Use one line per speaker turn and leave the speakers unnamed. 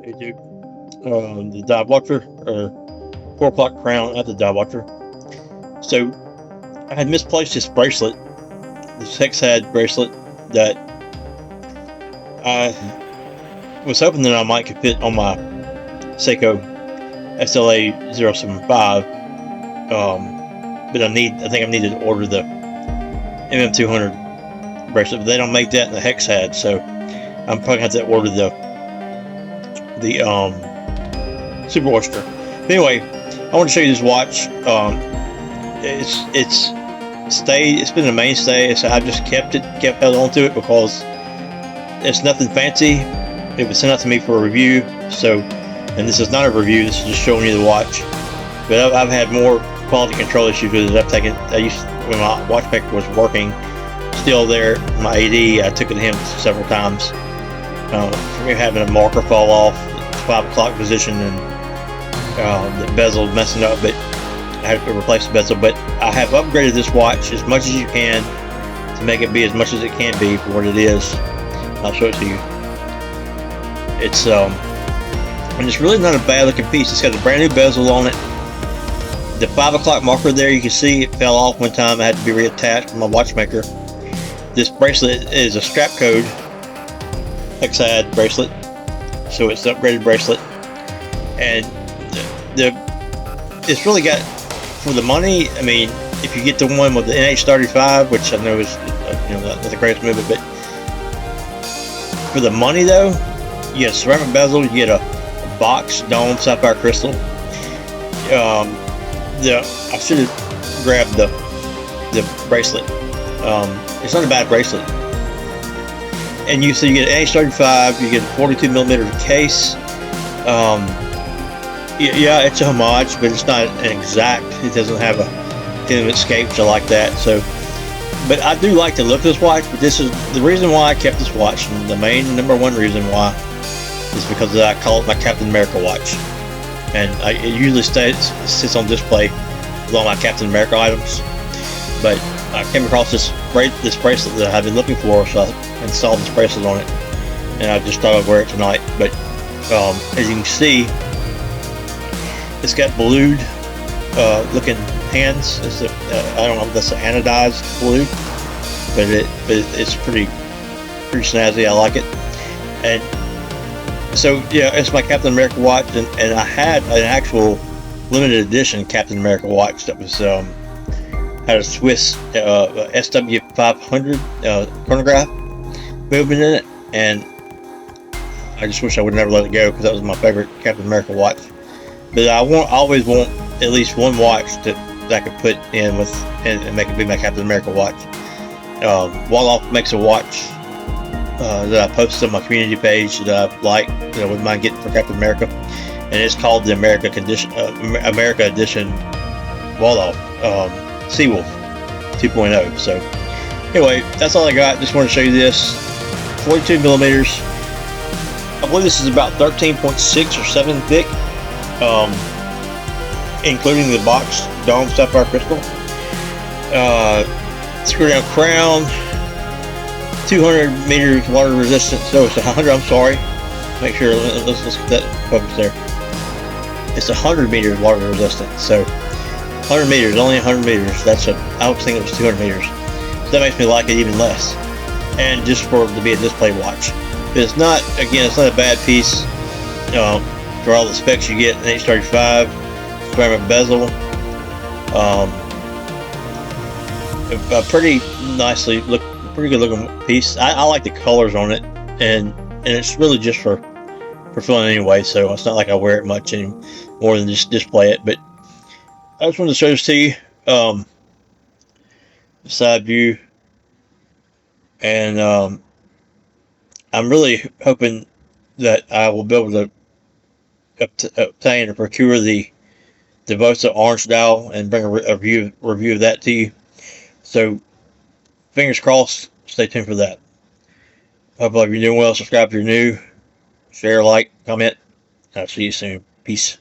Hey dude, the dive watcher, or 4 o'clock crown at the dive watcher. So I had misplaced this bracelet, this hexhad bracelet that I was hoping that I might could fit on my Seiko SLA 075. But I think I needed to order the MM200 bracelet, but they don't make that in the hexhad, so I'm probably gonna have to order the Super Oyster. But anyway, I want to show you this watch. It's been a mainstay, so I've just kept held on to it because it's nothing fancy. It was sent out to me for a review, and this is not a review. This is just showing you the watch. But I've had more quality control issues with it. When my watchmaker was working, still there, my AD, I took it to him several times. For me having a marker fall off, 5 o'clock position, and the bezel messing up, but I had to replace the bezel. But I have upgraded this watch as much as you can to make it be as much as it can be for what it is. I'll show it to you. And it's really not a bad looking piece. It's got a brand new bezel on it. The 5 o'clock marker there, you can see it fell off one time. I had to be reattached from my watchmaker. This bracelet is a strap code hexhad bracelet, so it's an upgraded bracelet, and it's really got, for the money. I mean, if you get the one with the NH35, which I know is not the greatest movement, but for the money though, you get a ceramic bezel, you get a box dome sapphire crystal. I should have grabbed the bracelet. It's not a bad bracelet. And you get an NH35, you get a 42mm case. Yeah, it's a homage, but it's not an exact. It doesn't have a kind of escape, which I like that. But I do like the look of this watch. But this is the reason why I kept this watch, and the main number one reason why is because I call it my Captain America watch, and it usually sits on display with all my Captain America items. But I came across this bracelet that I've been looking for, so I installed this bracelet on it, and I just thought I'd wear it tonight. But as you can see, it's got blued looking hands. I don't know if that's an anodized blue, but it's pretty snazzy. I like it. And so yeah, it's my Captain America watch, and I had an actual limited edition Captain America watch that was had a Swiss SW500 chronograph movement in it, and I just wish I would never let it go because that was my favorite Captain America watch. But I always want at least one watch that I could put in with and make it be my Captain America watch. Waldorf makes a watch that I posted on my community page that I like, wouldn't mind getting for Captain America, and it's called the America Edition Waldorf Seawolf 2.0. So anyway, that's all I got. Just want to show you this 42mm. I believe this is about 13.6 or 7 thick, including the box dome sapphire crystal. Screw down crown, 200 meters water resistant. So it's 100. I'm sorry. Make sure. Let's get that focus there. It's 100 meters water resistant. So 100 meters, only 100 meters. I was thinking it was 200 meters. So that makes me like it even less. And just for it to be a display watch, but it's not a bad piece. For all the specs you get, an H35, ceramic bezel, a pretty good looking piece. I like the colors on it, and it's really just for fun anyway. So it's not like I wear it much any more than just display it. But I just wanted to show this to you, the side view, and I'm really hoping that I will be able to obtain or procure the Vosa orange dial and bring a review of that to you. So fingers crossed. Stay tuned for that. Hope you're doing well. Subscribe if you're new. Share, like, comment. I'll see you soon. Peace.